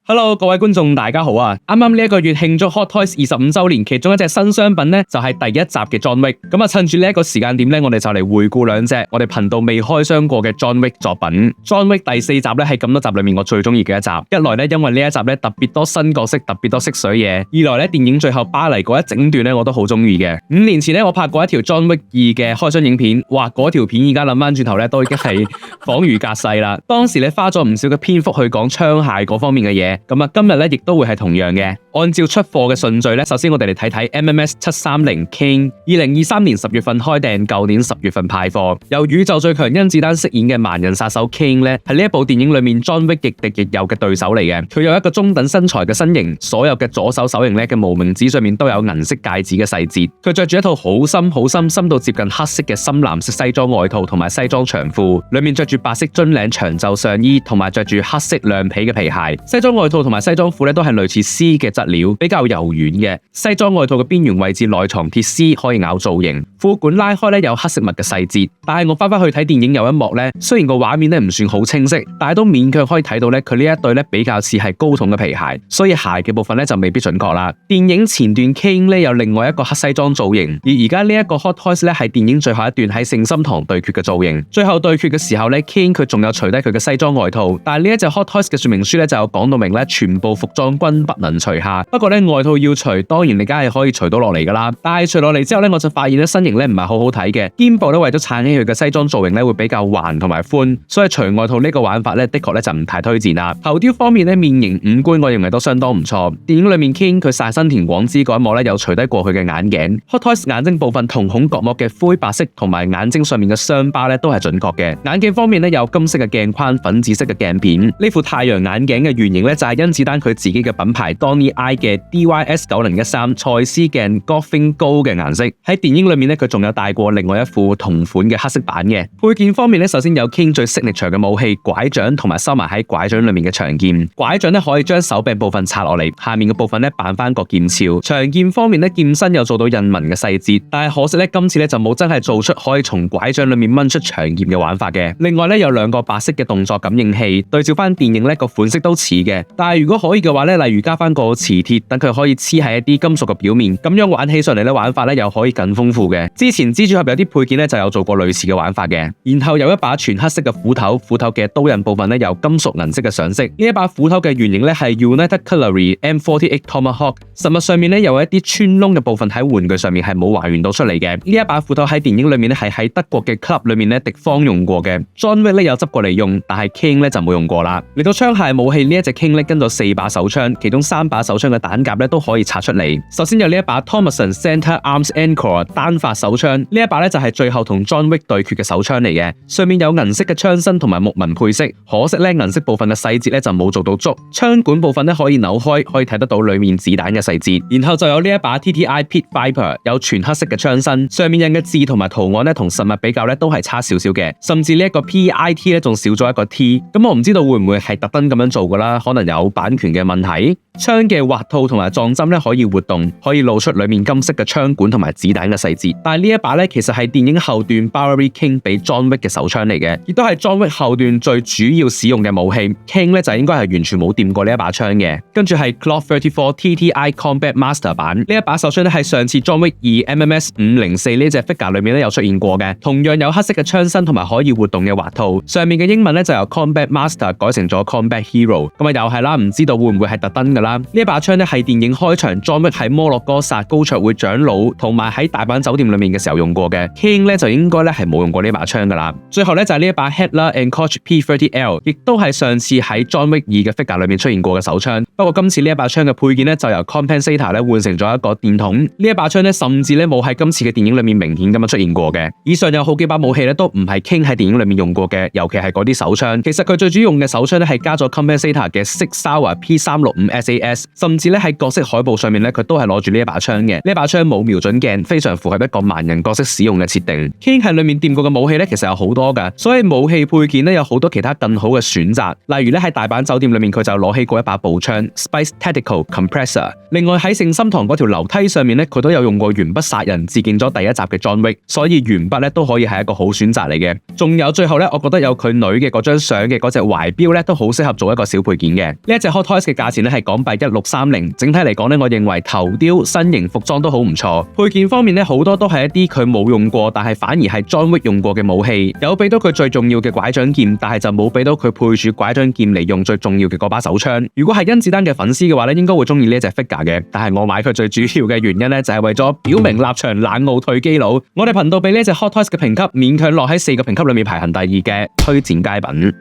Hello， 各位觀眾大家好啊！啱啱呢一個月慶祝 Hot Toys 25周年，其中一隻新商品呢，就係第一集嘅 John Wick。咁啊，趁住呢一個時間點呢，我哋就嚟回顧兩隻我哋頻道未開箱過嘅 John Wick 作品。John Wick 第4集呢，係咁多集裏面我最中意嘅一集。一來呢，因為呢一集呢特別多新角色，特別多識水嘢；二來呢，電影最後巴黎嗰一整段呢，我都好中意嘅。5年前呢，我拍過一條 John Wick 2嘅開箱影片，哇！嗰條片而家諗翻轉頭呢，都已經係恍如隔世啦。當時呢，花咗唔少嘅篇幅去講槍械嗰方面嘅嘢，咁啊，今日呢，亦都會係同樣嘅。按照出貨嘅順序呢，首先我哋嚟睇睇 MMS 730 King， 2023年10月份開訂，舊年10月份派貨。由宇宙最強甄子丹飾演嘅萬人殺手 King 呢，係呢一部電影裏面 John Wick 亦敵亦友嘅對手嚟嘅。佢有一個中等身材嘅身形，所有嘅左手手型呢嘅無名指上面都有銀色戒指嘅細節。佢着住一套好深到接近黑色嘅深藍色西裝外套同埋西裝長褲，裏面着住白色樽領長袖上衣，同埋着住黑色亮皮嘅皮鞋。西裝外套同埋西裝褲咧都係類似絲嘅質料，比較柔軟嘅。西裝外套嘅邊緣位置內藏鐵絲，可以咬造型。褲管拉開咧有黑色襪嘅細節。但係我翻去睇電影有一幕咧，雖然個畫面咧唔算好清晰，但係都勉強可以睇到咧佢呢一對咧比較似係高筒嘅皮鞋，所以鞋嘅部分咧就未必準確啦。電影前段 King 咧有另外一個黑西裝造型，而而家呢一個 Hot Toys 咧係電影最後一段喺聖心堂對決嘅造型。最後對決嘅時候咧 King 佢仲有除低佢嘅西裝外套，但係呢一隻 Hot Toys 嘅說明書咧就有講到明咧全部服裝均不能除下。不過咧外套要除，當然你梗係可以除到落嚟噶啦。但係除落嚟之後咧，我就發現咧身形咧唔係好好睇嘅，肩部咧為咗撐起佢嘅西裝造型咧會比較橫同埋寬，所以除外套呢個玩法咧的確咧就唔太推薦啦。頭雕方面咧面型五官我認為都相當唔錯。電影裏面 King 佢殺新田廣之嗰一幕咧有除低過佢嘅眼鏡。Hot Toys 眼睛部分瞳孔角膜嘅灰白色同埋眼睛上面嘅傷疤咧都係準確嘅。眼鏡方面咧有金色嘅鏡框、粉紫色嘅鏡片。呢副太陽眼鏡嘅原型咧就係甄子丹佢自己嘅品牌 Donny Eye 嘅 DYS 9013蔡司鏡 Gotham Gold 嘅顏色。喺電影裏面咧佢仲有戴過另外一副同款嘅黑色版嘅。配件方面咧首先有 King 最signature嘅武器拐杖同埋收埋喺拐杖裏面嘅長劍。拐杖咧可以將手柄部分拆落嚟，下面嘅部分咧扮翻個劍鞘。長劍方面咧劍身有做到印紋嘅細節，但係可惜咧今次咧就冇真係做出可以從拐杖裏面掹出長劍嘅玩法嘅。另外咧有兩個白色嘅動作感應器，對照翻電影咧個款式都似嘅，但係如果可以嘅話咧，例如加翻個磁鐵，等佢可以黐喺一啲金屬嘅表面，咁樣玩起上嚟咧玩法咧又可以更豐富嘅。之前蜘蛛俠有啲配件咧就有做過類似嘅玩法嘅。然後有一把全黑色嘅斧頭，斧頭嘅刀刃部分咧有金屬銀色嘅上色。呢一把斧頭嘅原型咧係 United Cutlery M48 Tomahawk， 實物上面咧有一啲穿窿嘅部分喺玩具上面係冇還原到出嚟嘅。呢一把斧頭喺電影裏面咧係喺德國嘅 club 裏面咧敵方用過嘅。John Wick 咧有執過嚟用，但係 King 咧就冇用過啦。嚟到槍械武器呢一隻 King 咧跟咗4把手槍，其中3把手槍嘅彈夾咧都可以拆出嚟。首先有呢一把 Thompson Center Arms Encore 單發手槍，呢一把咧就係最後同 John Wick 對決嘅手槍嚟嘅，上面有銀色嘅槍身同埋木紋配色，可惜咧銀色部分嘅細節咧就冇做到足。槍管部分咧可以扭開，可以睇得到裏面子彈嘅細節。然後就有呢一把 TTI Pit Viper， 有全黑色嘅槍身，上面印嘅字同埋圖案咧同實物比較咧都係差少少嘅，甚至呢一個 PIT 咧仲少咗一個 T， 咁我唔知道會唔會係特登咁樣做噶啦，可能有版權嘅問題。槍嘅滑套同埋撞針咧可以活動，可以露出裏面金色嘅槍管同埋子彈嘅細節。但係呢一把咧其實係電影後段 Bowery King 俾 John Wick 嘅手槍嚟嘅，亦都係 John Wick 後段最主要使用嘅武器。King 咧就應該係完全冇掂過呢一把槍嘅。跟住係 Glock 34 TTI Combat Master 版，呢一把手槍咧係上次 John Wick 2 MMS 504呢隻 figure 裏面咧有出現過嘅，同樣有黑色嘅槍身同埋可以活動嘅滑套。上面嘅英文咧就由 Combat Master 改成咗 Combat Hero， 咁啊又係啦，唔知道會唔會係特登噶啦？呢一把槍咧係電影開場 John Wick 喺摩洛哥殺高卓會長老同埋喺大阪酒店裏面嘅時候用過嘅。King 咧就應該咧係冇用過呢把槍噶啦。最後咧就係呢一把 Headler and Koch P30L， 亦都係上次喺 John Wick 2嘅 figure 裏面出現過嘅手槍。不過今次呢一把槍嘅配件咧就由 Compensator 咧換成咗一個電筒。呢一把槍咧甚至咧冇喺今次嘅電影裏面明顯咁樣出現過嘅。以上有好幾把武器咧都唔係 King 喺電影裏面用過嘅，尤其係嗰啲手槍。其實佢最主要用嘅手槍咧係加咗 Compensator 嘅 Sig Sauer P365 SAS， 甚至咧喺角色海報上面咧，佢都係攞住呢一把槍嘅。呢把槍冇瞄準鏡，非常符合一個盲人角色使用嘅設定。King 喺裏面掂過嘅武器咧，其實有好多噶，所以武器配件咧有好多其他更好嘅選擇。例如咧喺大阪酒店裏面，佢就攞起過一把步槍 Spice Tactical Compressor。另外喺聖心堂嗰條樓梯上面咧，佢都有用過鉛筆殺人，致敬咗第一集嘅 John Wick， 所以鉛筆咧都可以係一個好選擇嚟嘅。仲有最後咧，我覺得有佢女嘅嗰張相嘅嗰隻懷錶咧，都好適合做一個小配件嘅。呢一隻 Hot Toys 嘅價錢咧係港幣1630，整體嚟講咧，我認為頭雕、身形、服裝都好唔錯。配件方面咧，好多都係一啲佢冇用過，但係反而係 John Wick 用過嘅武器，有俾到佢最重要嘅拐杖劍，但係就冇俾到佢配住拐杖劍嚟用最重要嘅嗰把手槍。如果係甄子丹嘅粉絲嘅話咧，應該會中意呢一隻 figure 嘅。但係我買佢最主要嘅原因咧，就係為咗表明立場，冷傲退基佬。我哋頻道俾呢一隻 Hot Toys 嘅評級勉強落喺4個評級裏面排行第2嘅推薦佳品。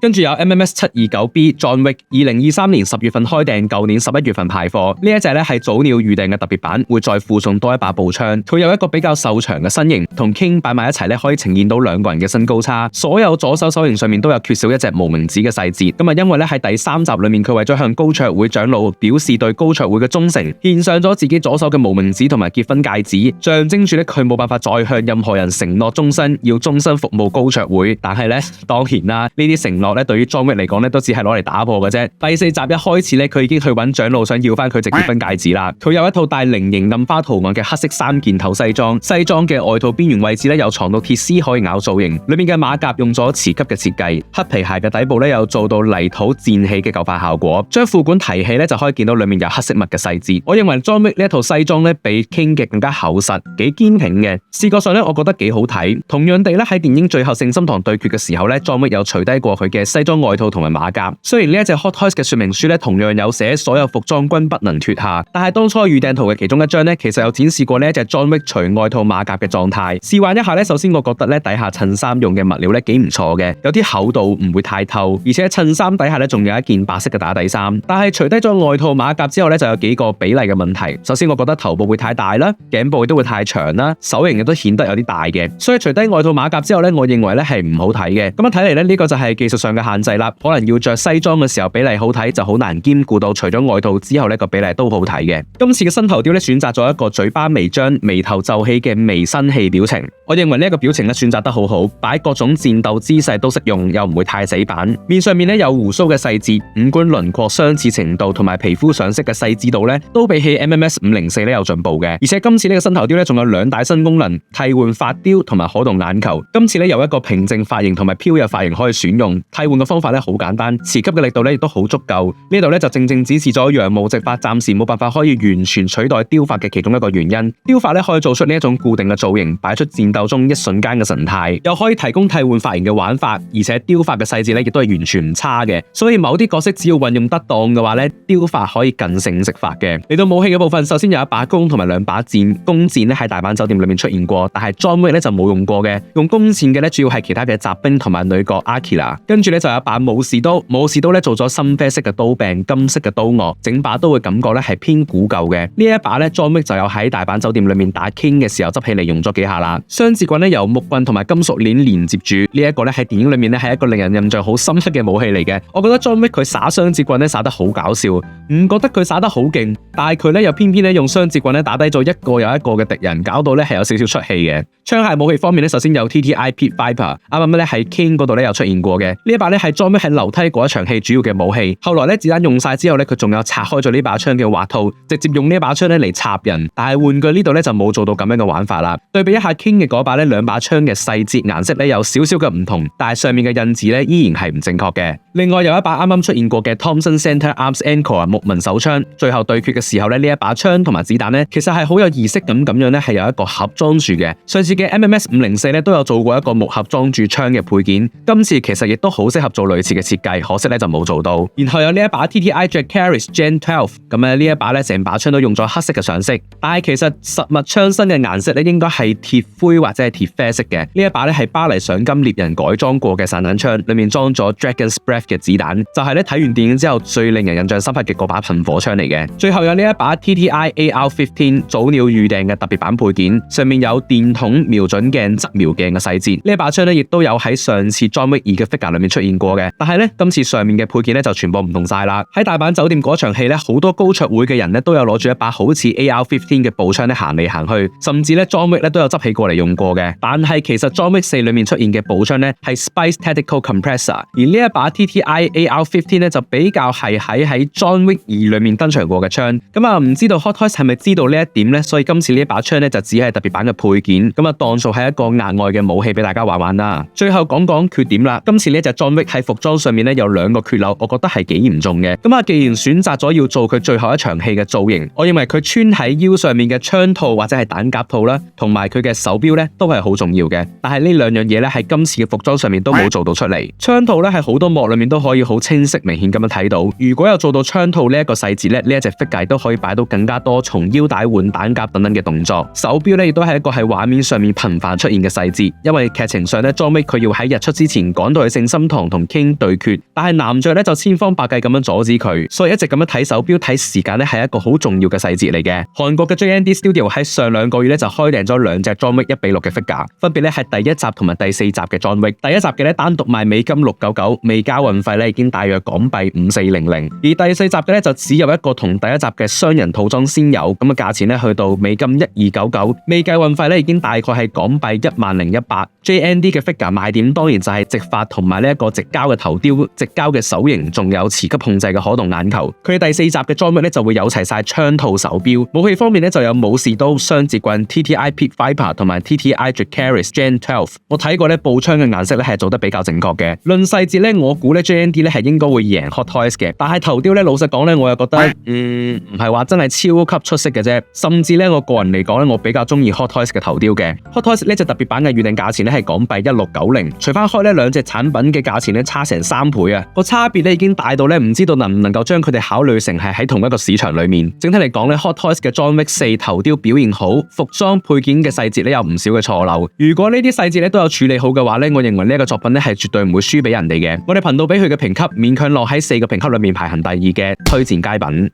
跟住有 MMS 729B John Wick， 2023年10月份開訂，舊年11月份派貨。呢一隻咧係早鳥預訂嘅特別版，會再附送多一把步槍。佢有一個比較瘦長嘅身形，同 King 擺埋一齊咧，可以呈現到兩個人嘅身高差。所有左手手型上面都有缺少一隻無名指嘅細節。咁啊，因為咧喺第3集裏面，佢為咗向高卓會長老表示對高卓會嘅忠誠，獻上咗自己左手嘅無名指同埋結婚戒指，象徵住咧佢冇辦法再向任何人承諾終身，要終身服務高卓會。但係咧，當然啦，呢啲承諾咧對於 John Wick 嚟講咧，都只係攞嚟打破嘅啫。第4集一開始咧，佢已經去揾長老想要翻佢隻結婚戒指啦。佢有一套帶菱形暗花圖案嘅黑色3件頭西裝，西裝嘅外套邊緣位置咧有藏到鐵絲可以咬造型，裏面嘅馬甲用咗磁吸嘅設計，黑皮鞋嘅底部咧有做到泥土濺起嘅舊化效果。將褲管提起咧就可以見到裏面有黑色襪嘅細節。我認為 John Wick 呢一套西裝咧比 King 嘅更加厚實，幾堅挺嘅。視覺上咧，我覺得幾好睇。同樣地咧，喺電影最後聖心堂對決嘅時候咧，John Wick 有除低過佢嘅西裝外套同埋馬甲。雖然呢一隻 Hot Toys 嘅說明書咧同樣有寫所有服裝均不能脫下，但係當初預訂圖嘅其中一張咧，其實有展示過呢一隻 John Wick 除外套馬甲嘅狀態。試玩一下咧，首先我覺得咧底下襯衫用嘅物料咧幾唔錯嘅，有啲厚度唔會太透，而且襯衫底下咧仲有一件白色嘅打底衫。但係除低咗外套馬甲之後咧，就有幾個比例嘅問題。首先我覺得頭部會太大啦，頸部亦都會太長啦，手型亦都顯得有啲大嘅。所以除低外套馬甲之後咧，我認為咧係唔好睇嘅。咁樣睇嚟咧，呢個就係技術上嘅限制啦。可能要着西裝嘅時候比例好睇，就好難兼顧到除咗外套之後呢個比例都好睇嘅。今次嘅新頭雕咧選擇咗一個嘴巴微張、眉頭皺起嘅微生氣表情。我認為呢一個表情咧選擇得好好，擺各種戰鬥姿勢都適用，又唔會太死板。面上面咧有鬍鬚嘅細節，五官輪廓相似程度同埋皮膚上色嘅細緻度咧，都比起 MMS 504咧有進步嘅。而且今次呢個新頭雕咧仲有2大新功能，替換髮雕同埋可動眼球。今次咧有一個平靜髮型同埋飄逸髮型可以選用，替換嘅方法咧好簡單，磁吸嘅力度咧亦都好足夠。呢度咧就正正展示咗羊毛直髮暫時冇辦法可以完全取代雕髮嘅其中一個原因。雕髮咧可以做出呢一種固定嘅造型，擺出戰鬥中一瞬間嘅神態，又可以提供替換髮型嘅玩法，而且雕髮嘅細節咧亦都係完全唔差嘅。所以某啲角色只要運用得當嘅話咧，雕髮可以更勝直髮嘅。嚟到武器嘅部分，首先有一把弓同埋2把箭。弓箭咧喺大阪酒店裏面出現過，但係 John Wick 咧就冇用過嘅。用弓箭嘅咧主要係其他嘅雜兵同埋女角 Akira。跟住咧就有一把武士刀，武士刀咧做咗深啡色嘅刀柄、金色嘅刀顎，整把刀嘅感覺咧係偏古舊嘅。呢一把咧 John Wick 就有喺大阪酒店裏面打 King 嘅時候執起嚟用咗幾下啦。雙節棍咧由木棍同埋金屬鏈連接住，呢一個咧喺電影裏面咧係一個令人印象好深刻嘅武器嚟嘅。我覺得 John Wick 佢耍雙節棍咧耍得好搞笑，唔覺得佢耍得好勁，但係佢咧又偏偏咧用雙節棍咧打低咗一個又一個嘅敵人，搞到咧係有少少出戲嘅。槍械武器方面咧，首先有 TTI Pit Viper， 啱啱咧喺 King 嗰度咧有出現過嘅。呢一把咧係 John Wick 喺樓梯嗰一場戲主要嘅武器。後來咧子彈用晒之後咧，佢仲有拆開咗呢把槍嘅滑套，直接用呢把槍咧嚟插人。但係玩具呢度咧就冇做到咁樣嘅玩法啦。對比一下 King 嘅嗰把咧，2把槍嘅細節顏色咧有少少嘅唔同，但係上面嘅印字咧依然係唔正確嘅。另外有一把啱啱出現過嘅 Thompson Center Arms Encore 木紋手槍，最後對決嘅時候咧，呢一把槍同埋子彈咧，其實係好有儀式感咁樣咧，係有一個盒裝住嘅。上次嘅 MMS 504咧都有做過一個木盒裝住槍嘅配件，今次其實亦都好適合做類似嘅設計，可惜咧就冇做到。然後有呢一把 TTI Dracarys Gen 12， 咁呢一把咧成把槍都用咗黑色嘅上色，但係其實實物槍身嘅顏色咧應該係鐵灰或者係鐵啡色嘅。呢一把咧係巴黎賞金獵人改裝過嘅散彈槍，裏面裝咗 Dragon's Breath 嘅子彈，就係咧睇完電影之後最令人印象深刻嘅嗰把噴火槍嚟嘅。最後有呢一把 TTI AR-15 早鳥預訂嘅特別版配件，上面有電筒瞄準鏡、側瞄鏡嘅細節。呢一把槍咧亦都有喺上次 John Wick 2嘅 figure 裏面出現過嘅。但係咧今次上面嘅配件咧就全部唔同晒啦。喺大阪酒店嗰場戲咧，好多高桌會嘅人咧都有攞住一把好似 AR-15 嘅步槍咧行嚟行去，甚至咧 John Wick 咧都有執起過嚟用過嘅。但係其實 John Wick 4裏面出現嘅步槍咧係 Spice Tactical Compressor， 而呢一把 TTI AR-15 咧就比較係喺 John Wick 2裏面登場過嘅槍。咁啊唔知道 Hot Toys 係咪知道呢一點咧？所以今次呢一把槍咧就只係特別版嘅配件，咁啊當做係一個額外嘅武器俾大家玩玩啦。最後講講缺點啦，今次呢隻 John Wick 喺服裝上面咧有2個缺漏，我覺得係幾嚴重嘅。咁啊既然選擇咗要做佢最後一場戲嘅造型，我認為佢穿喺腰上面嘅槍套或者係彈夾套啦，同埋佢嘅手錶咧都係好重要嘅。但係呢2樣嘢咧喺今次嘅服裝上面都冇做到出嚟。槍套咧係好多幕裏面都可以好清晰明顯咁樣睇到，如果有做到槍套呢一個細節咧，呢一隻 figure 都可以擺到更加多從腰帶換彈夾等等嘅動作。手錶咧亦都係一個喺畫面上面頻繁出現嘅細節，因為劇情上咧 John Wick 佢要喺日出之前趕到去聖心堂同 King 對決，但係男爵咧就千方百計咁樣阻止佢，所以一直咁樣睇手錶睇時間咧係一個好重要嘅細節嚟嘅。韓國嘅 JND Studio 喺上2個月咧就開訂咗2隻 John Wick 1:6嘅 figure， 分別咧係第1集同埋第4集嘅 John Wick。第1集嘅咧單獨賣美金699，未交運費咧已經大約港幣5400，而第4集嘅咧就只有一個同第1集嘅雙人套裝先有，咁嘅價錢咧去到美金1299，未計運費咧已經大概係港幣10100。JND 嘅 figure 賣點當然就係直髮同埋呢一個直膠嘅頭雕、直膠嘅手型，仲有磁吸控制嘅可動眼球。佢哋第4集嘅 John Wick 咧就會有齊晒槍套、手錶。武器方面咧就有武士刀、雙節棍 TTI Pit Viper 同埋 TTI Dracarys Gen 12。我睇過咧步槍嘅顏色咧係做得比較正確嘅。論細節咧，我估咧 JND 咧係應該會贏 Hot Toys 嘅。但係頭雕咧，老實講咧，我又覺得唔係話真係超級出色嘅啫。甚至咧，我個人嚟講咧，我比較中意 Hot Toys 嘅頭雕嘅。Hot Toys 呢隻特別版嘅預定價錢咧係港幣1690，除翻開呢2隻產品嘅價錢咧差成3倍啊！個差別咧已經大到咧唔知道能唔能夠將佢哋考慮成係喺同一個市場裏面。整體嚟講咧 ，Hot Toys 嘅 John Wick 4頭雕表現好，服裝配件嘅細節咧有唔少嘅錯漏。如果呢啲細節咧都有處理好嘅話咧，我認為呢一個作品咧係絕對唔會輸俾人哋嘅。我哋頻道俾佢嘅評級勉強落喺4個評級裏面排行第2嘅推薦佳品。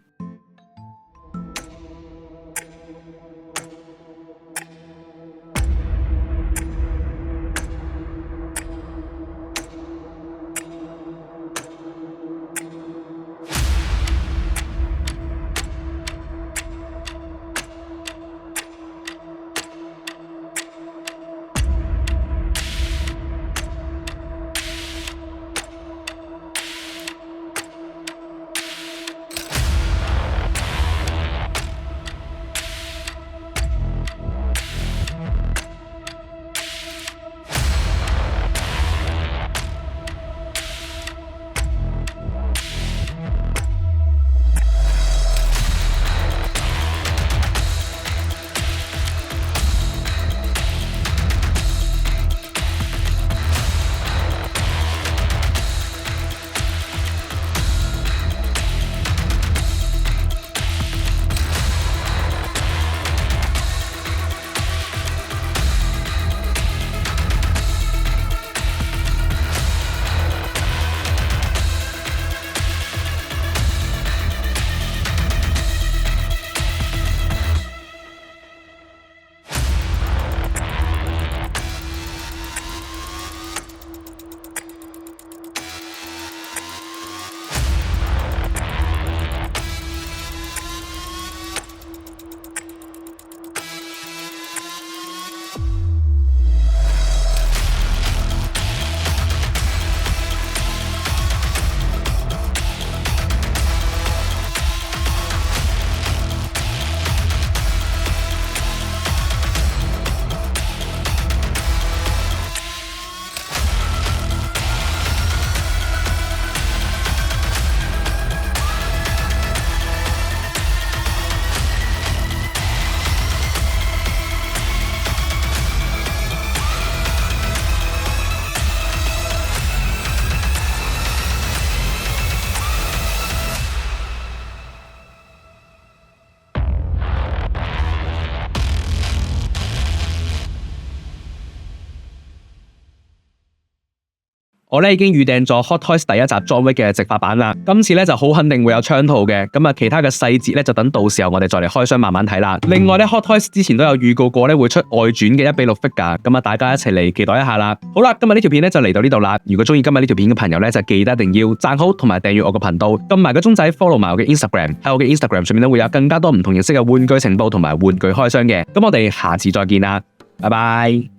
我咧已經預訂咗 Hot Toys 第一集 John Wick 嘅直髮版啦。今次咧就好肯定會有槍套嘅，咁啊其他嘅細節咧就等到時候我哋再嚟開箱慢慢睇啦。另外咧 Hot Toys 之前都有預告過咧會出外傳嘅1:6 figure，咁啊大家一齊嚟期待一下啦。好啦，今日呢條片咧就嚟到呢度啦。如果中意今日呢條片嘅朋友咧，就記得一定要讚好同埋訂閱我個頻道，撳埋個鐘仔 follow 埋我嘅 Instagram， 喺我嘅 Instagram 上面咧會有更加多唔同形式嘅玩具情報同埋玩具開箱嘅。咁我哋下次再見啦，拜拜。